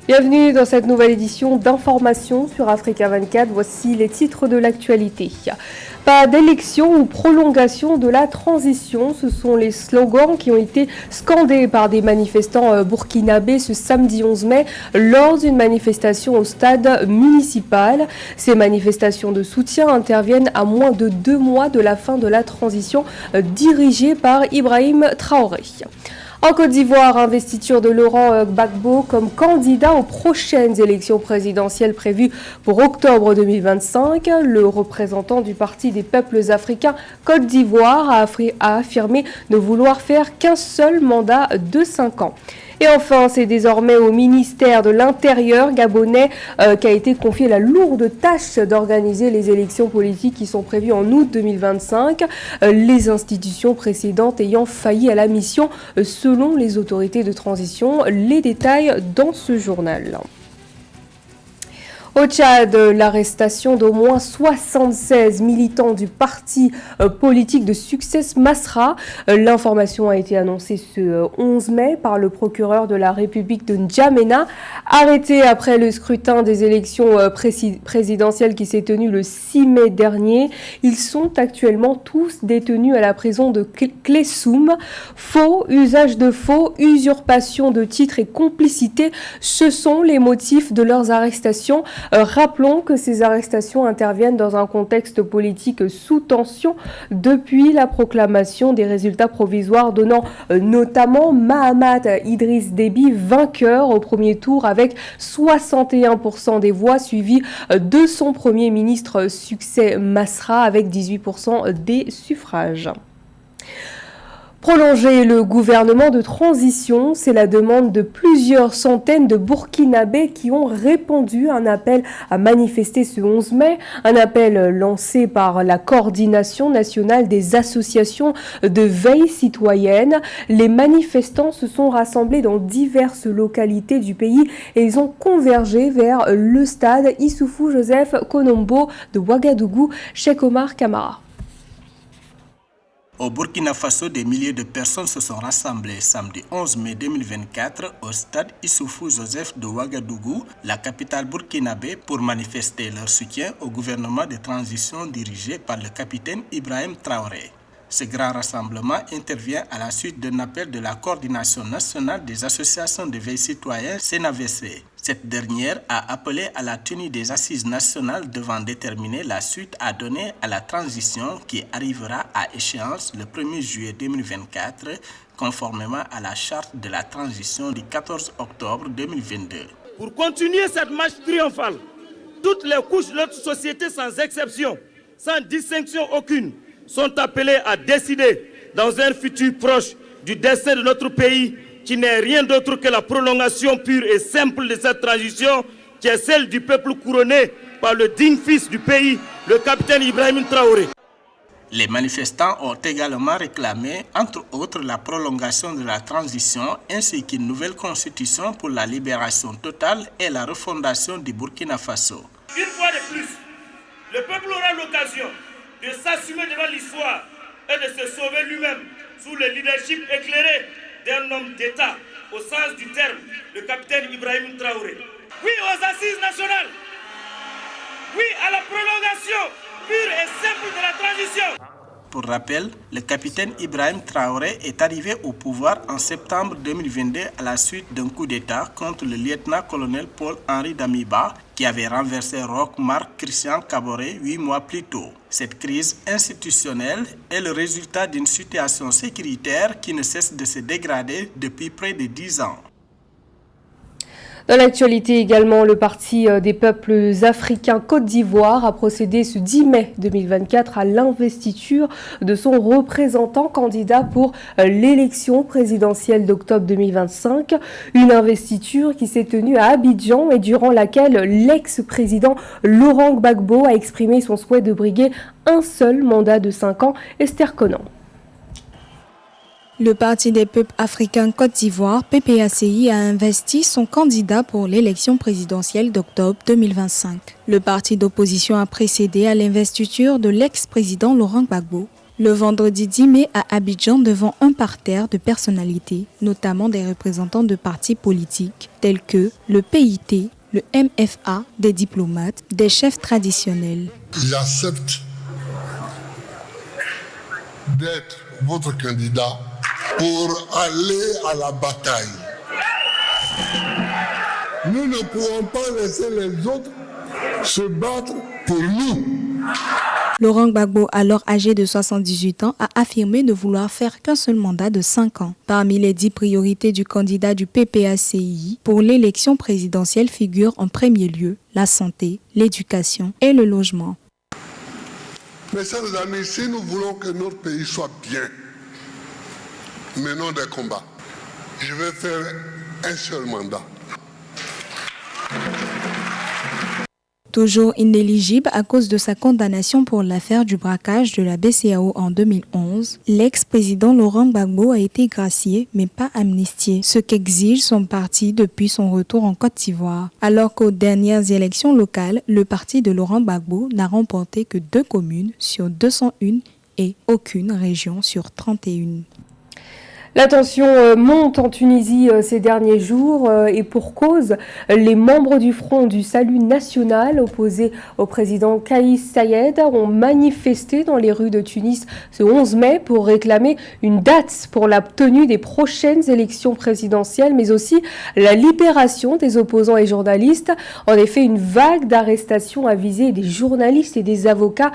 Bienvenue dans cette nouvelle édition d'information sur Africa 24. Voici les titres de l'actualité. Pas d'élection ou prolongation de la transition, ce sont les slogans qui ont été scandés par des manifestants burkinabés ce samedi 11 mai lors d'une manifestation au stade municipal. Ces manifestations de soutien interviennent à moins de 2 mois de la fin de la transition dirigée par Ibrahim Traoré. En Côte d'Ivoire, investiture de Laurent Gbagbo comme candidat aux prochaines élections présidentielles prévues pour octobre 2025. Le représentant du Parti des peuples africains Côte d'Ivoire a affirmé ne vouloir faire qu'un seul mandat de 5 ans. Et enfin, c'est désormais au ministère de l'Intérieur gabonais qu'a été confiée la lourde tâche d'organiser les élections politiques qui sont prévues en août 2025, les institutions précédentes ayant failli à la mission selon les autorités de transition. Les détails dans ce journal. Au Tchad, l'arrestation d'au moins 76 militants du parti politique de Succès Masra. L'information a été annoncée ce 11 mai par le procureur de la République de N'Djamena, arrêté après le scrutin des élections présidentielles qui s'est tenu le 6 mai dernier. Ils sont actuellement tous détenus à la prison de Klessoum. Faux, usage de faux, usurpation de titres et complicité, ce sont les motifs de leurs arrestations. Rappelons que ces arrestations interviennent dans un contexte politique sous tension depuis la proclamation des résultats provisoires donnant notamment Mahamat Idriss Déby vainqueur au premier tour avec 61% des voix, suivi de son premier ministre Succès Masra avec 18% des suffrages. Prolonger le gouvernement de transition, c'est la demande de plusieurs centaines de Burkinabés qui ont répondu à un appel à manifester ce 11 mai, un appel lancé par la coordination nationale des associations de veille citoyenne. Les manifestants se sont rassemblés dans diverses localités du pays et ils ont convergé vers le stade Issoufou Joseph Konombo de Ouagadougou, Cheikh Omar Kamara. Au Burkina Faso, des milliers de personnes se sont rassemblées samedi 11 mai 2024 au stade Issoufou Joseph de Ouagadougou, la capitale burkinabé, pour manifester leur soutien au gouvernement de transition dirigé par le capitaine Ibrahim Traoré. Ce grand rassemblement intervient à la suite d'un appel de la Coordination nationale des associations de veille citoyenne CNAVC. Cette dernière a appelé à la tenue des assises nationales devant déterminer la suite à donner à la transition qui arrivera à échéance le 1er juillet 2024, conformément à la charte de la transition du 14 octobre 2022. Pour continuer cette marche triomphale, toutes les couches de notre société sans exception, sans distinction aucune, sont appelés à décider dans un futur proche du destin de notre pays qui n'est rien d'autre que la prolongation pure et simple de cette transition qui est celle du peuple couronné par le digne fils du pays, le capitaine Ibrahim Traoré. Les manifestants ont également réclamé, entre autres, la prolongation de la transition ainsi qu'une nouvelle constitution pour la libération totale et la refondation du Burkina Faso. Une fois de plus, le peuple aura l'occasion de s'assumer devant l'histoire et de se sauver lui-même sous le leadership éclairé d'un homme d'État, au sens du terme, le capitaine Ibrahim Traoré. Oui aux assises nationales, oui à la prolongation pure et simple de la transition. Pour rappel, le capitaine Ibrahim Traoré est arrivé au pouvoir en septembre 2022 à la suite d'un coup d'État contre le lieutenant-colonel Paul-Henri Damiba qui avait renversé Roch Marc Christian Kaboré 8 mois plus tôt. Cette crise institutionnelle est le résultat d'une situation sécuritaire qui ne cesse de se dégrader depuis près de 10 ans. Dans l'actualité également, le Parti des peuples africains Côte d'Ivoire a procédé ce 10 mai 2024 à l'investiture de son représentant candidat pour l'élection présidentielle d'octobre 2025. Une investiture qui s'est tenue à Abidjan et durant laquelle l'ex-président Laurent Gbagbo a exprimé son souhait de briguer un seul mandat de 5 ans. Esther Conan. Le Parti des peuples africains Côte d'Ivoire, PPACI, a investi son candidat pour l'élection présidentielle d'octobre 2025. Le parti d'opposition a précédé à l'investiture de l'ex-président Laurent Gbagbo. Le vendredi 10 mai à Abidjan devant un parterre de personnalités, notamment des représentants de partis politiques tels que le PIT, le MFA, des diplomates, des chefs traditionnels. J'accepte d'être votre candidat pour aller à la bataille. Nous ne pouvons pas laisser les autres se battre pour nous. Laurent Gbagbo, alors âgé de 78 ans, a affirmé ne vouloir faire qu'un seul mandat de 5 ans. Parmi les 10 priorités du candidat du PPACI pour l'élection présidentielle figurent en premier lieu la santé, l'éducation et le logement. Mes chers amis, si nous voulons que notre pays soit bien, menons des combats. Je vais faire un seul mandat. Toujours inéligible à cause de sa condamnation pour l'affaire du braquage de la BCEAO en 2011, l'ex-président Laurent Gbagbo a été gracié mais pas amnistié, ce qu'exige son parti depuis son retour en Côte d'Ivoire. Alors qu'aux dernières élections locales, le parti de Laurent Gbagbo n'a remporté que 2 communes sur 201 et aucune région sur 31. La tension monte en Tunisie ces derniers jours et pour cause, les membres du Front du Salut National opposés au président Kais Saied ont manifesté dans les rues de Tunis ce 11 mai pour réclamer une date pour la tenue des prochaines élections présidentielles, mais aussi la libération des opposants et journalistes. En effet, une vague d'arrestations a visé des journalistes et des avocats,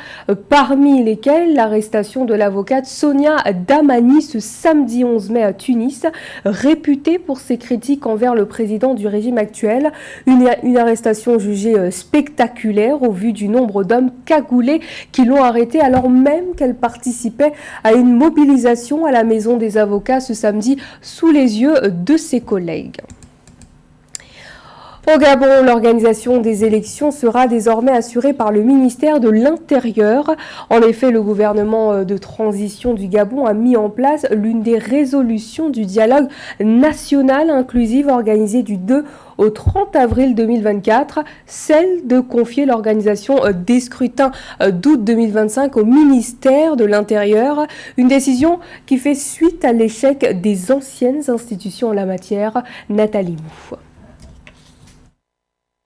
parmi lesquels l'arrestation de l'avocate Sonia Damani ce samedi 11 mai à Tunis, réputée pour ses critiques envers le président du régime actuel. Une arrestation jugée spectaculaire au vu du nombre d'hommes cagoulés qui l'ont arrêtée alors même qu'elle participait à une mobilisation à la maison des avocats ce samedi sous les yeux de ses collègues. Au Gabon, l'organisation des élections sera désormais assurée par le ministère de l'Intérieur. En effet, le gouvernement de transition du Gabon a mis en place l'une des résolutions du dialogue national inclusif organisé du 2 au 30 avril 2024, celle de confier l'organisation des scrutins d'août 2025 au ministère de l'Intérieur. Une décision qui fait suite à l'échec des anciennes institutions en la matière. Nathalie Mouf.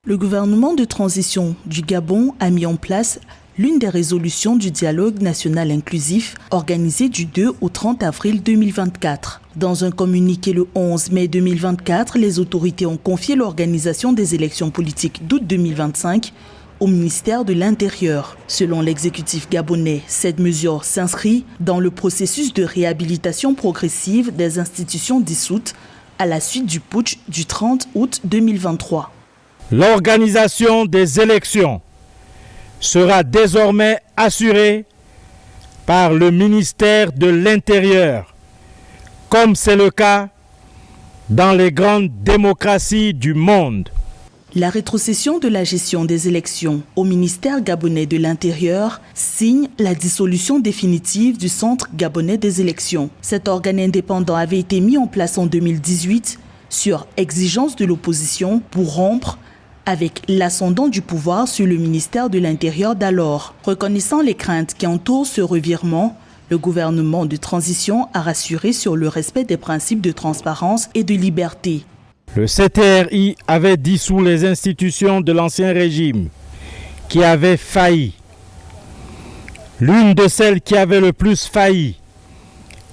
Le gouvernement de transition du Gabon a mis en place l'une des résolutions du dialogue national inclusif organisé du 2 au 30 avril 2024. Dans un communiqué le 11 mai 2024, les autorités ont confié l'organisation des élections politiques d'août 2025 au ministère de l'Intérieur. Selon l'exécutif gabonais, cette mesure s'inscrit dans le processus de réhabilitation progressive des institutions dissoutes à la suite du putsch du 30 août 2023. L'organisation des élections sera désormais assurée par le ministère de l'Intérieur, comme c'est le cas dans les grandes démocraties du monde. La rétrocession de la gestion des élections au ministère gabonais de l'Intérieur signe la dissolution définitive du Centre gabonais des élections. Cet organe indépendant avait été mis en place en 2018 sur exigence de l'opposition pour rompre avec l'ascendant du pouvoir sur le ministère de l'Intérieur d'alors. Reconnaissant les craintes qui entourent ce revirement, le gouvernement de transition a rassuré sur le respect des principes de transparence et de liberté. Le CTRI avait dissous les institutions de l'ancien régime qui avaient failli. L'une de celles qui avait le plus failli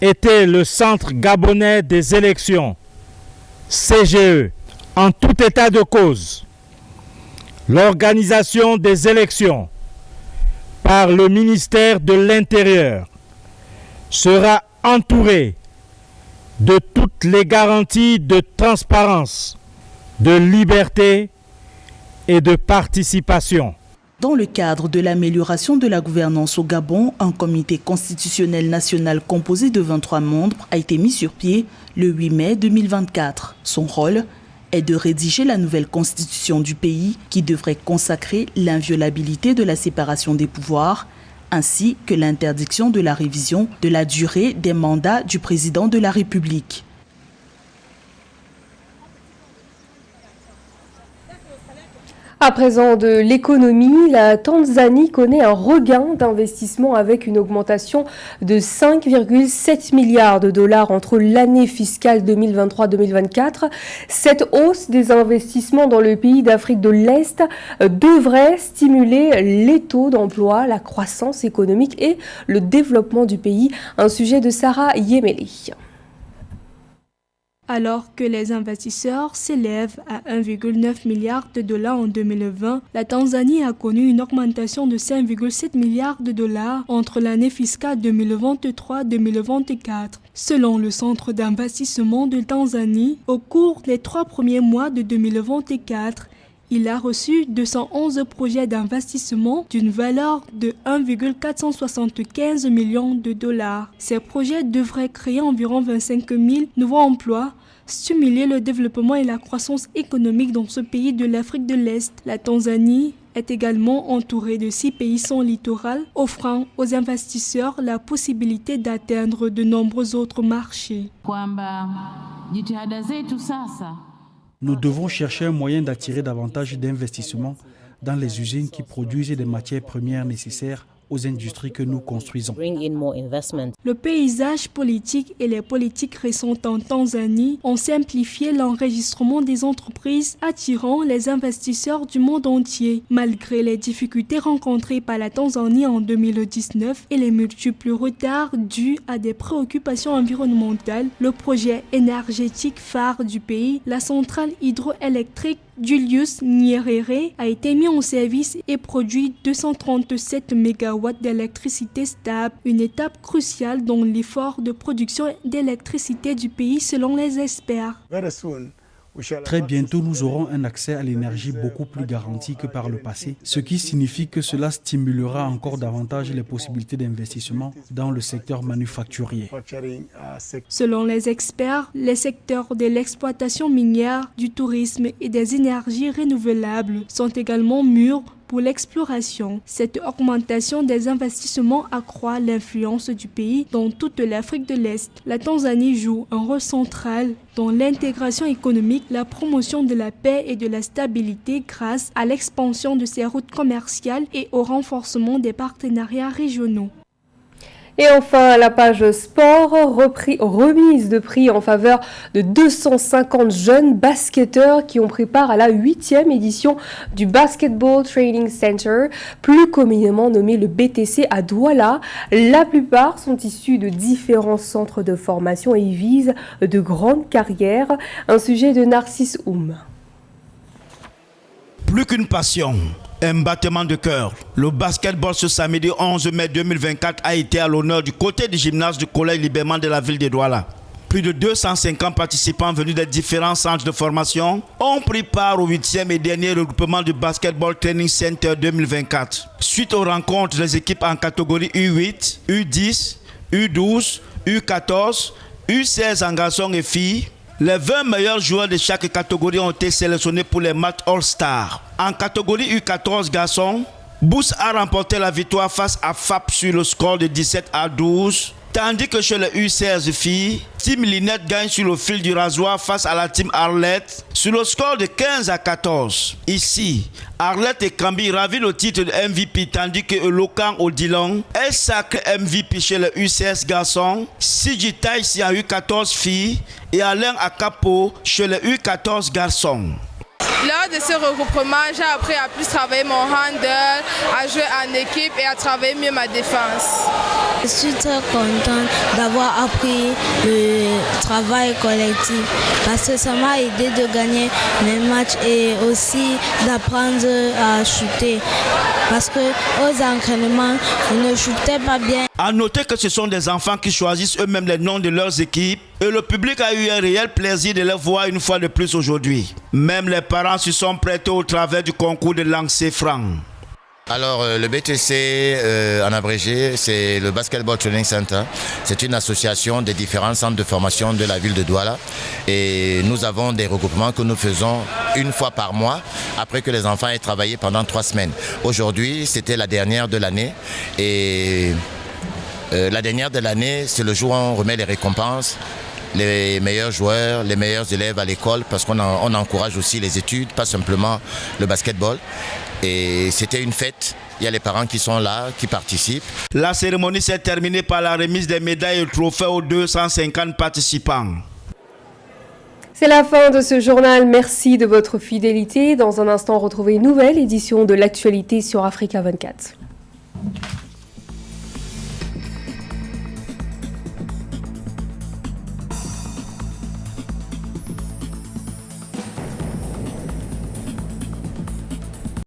était le Centre gabonais des élections, CGE. En tout état de cause, l'organisation des élections par le ministère de l'Intérieur sera entourée de toutes les garanties de transparence, de liberté et de participation. Dans le cadre de l'amélioration de la gouvernance au Gabon, un comité constitutionnel national composé de 23 membres a été mis sur pied le 8 mai 2024. Son rôle est de rédiger la nouvelle constitution du pays qui devrait consacrer l'inviolabilité de la séparation des pouvoirs ainsi que l'interdiction de la révision de la durée des mandats du président de la République. À présent de l'économie, la Tanzanie connaît un regain d'investissement avec une augmentation de 5,7 milliards de dollars entre l'année fiscale 2023-2024. Cette hausse des investissements dans le pays d'Afrique de l'Est devrait stimuler les taux d'emploi, la croissance économique et le développement du pays. Un sujet de Sarah Yemeli. Alors que les investisseurs s'élèvent à 1,9 milliard de dollars en 2020, la Tanzanie a connu une augmentation de 5,7 milliards de dollars entre l'année fiscale 2023-2024. Selon le Centre d'investissement de Tanzanie, au cours des 3 premiers mois de 2024, il a reçu 211 projets d'investissement d'une valeur de 1,475 millions de dollars. Ces projets devraient créer environ 25 000 nouveaux emplois, stimuler le développement et la croissance économique dans ce pays de l'Afrique de l'Est. La Tanzanie est également entourée de 6 pays sans littoral, offrant aux investisseurs la possibilité d'atteindre de nombreux autres marchés. Nous devons chercher un moyen d'attirer davantage d'investissements dans les usines qui produisent des matières premières nécessaires aux industries que nous construisons. Le paysage politique et les politiques récentes en Tanzanie ont simplifié l'enregistrement des entreprises, attirant les investisseurs du monde entier. Malgré les difficultés rencontrées par la Tanzanie en 2019 et les multiples retards dus à des préoccupations environnementales, le projet énergétique phare du pays, la centrale hydroélectrique Julius Nyerere, a été mis en service et produit 237 MW d'électricité stable, une étape cruciale dans l'effort de production d'électricité du pays selon les experts. Très bientôt, nous aurons un accès à l'énergie beaucoup plus garanti que par le passé, ce qui signifie que cela stimulera encore davantage les possibilités d'investissement dans le secteur manufacturier. Selon les experts, les secteurs de l'exploitation minière, du tourisme et des énergies renouvelables sont également mûrs pour l'exploration. Cette augmentation des investissements accroît l'influence du pays dans toute l'Afrique de l'Est. La Tanzanie joue un rôle central dans l'intégration économique, la promotion de la paix et de la stabilité grâce à l'expansion de ses routes commerciales et au renforcement des partenariats régionaux. Et enfin, la page sport, remise de prix en faveur de 250 jeunes basketteurs qui ont pris part à la 8e édition du Basketball Training Center, plus communément nommé le BTC à Douala. La plupart sont issus de différents centres de formation et visent de grandes carrières. Un sujet de Narcisse Oum. Plus qu'une passion, un battement de cœur. Le basketball ce samedi 11 mai 2024 a été à l'honneur du côté du gymnase du Collège Liberman de la ville de Douala. Plus de 250 participants venus des différents centres de formation ont pris part au 8e et dernier regroupement du Basketball Training Center 2024. Suite aux rencontres des équipes en catégorie U8, U10, U12, U14, U16 en garçons et filles, les 20 meilleurs joueurs de chaque catégorie ont été sélectionnés pour les matchs All-Star. En catégorie U14 garçons, Bous a remporté la victoire face à FAP sur le score de 17-12. Tandis que chez les U16 filles, Team Linette gagne sur le fil du rasoir face à la Team Arlette sur le score de 15-14. Ici, Arlette et Kambi ravit le titre de MVP tandis que Lokan Odilon est sacré MVP chez les U16 garçons, Siji Taïsi en U14 filles et Alain Akapo chez les U14 garçons. Lors de ce regroupement, j'ai appris à plus travailler mon handle, à jouer en équipe et à travailler mieux ma défense. Je suis très contente d'avoir appris le travail collectif parce que ça m'a aidé de gagner mes matchs et aussi d'apprendre à shooter. Parce qu'aux entraînements, je ne shootais pas bien. À noter que ce sont des enfants qui choisissent eux-mêmes les noms de leurs équipes et le public a eu un réel plaisir de les voir une fois de plus aujourd'hui. Même les parents se sont prêtés au travers du concours de lancer franc. Alors le BTC en abrégé, c'est le Basketball Training Center. C'est une association des différents centres de formation de la ville de Douala. Et nous avons des regroupements que nous faisons une fois par mois après que les enfants aient travaillé pendant 3 semaines. Aujourd'hui, c'était la dernière de l'année. Et la dernière de l'année, c'est le jour où on remet les récompenses les meilleurs joueurs, les meilleurs élèves à l'école, parce qu'on encourage aussi les études, pas simplement le basketball. Et c'était une fête. Il y a les parents qui sont là, qui participent. La cérémonie s'est terminée par la remise des médailles et trophées aux 250 participants. C'est la fin de ce journal. Merci de votre fidélité. Dans un instant, retrouvez une nouvelle édition de l'actualité sur Africa 24.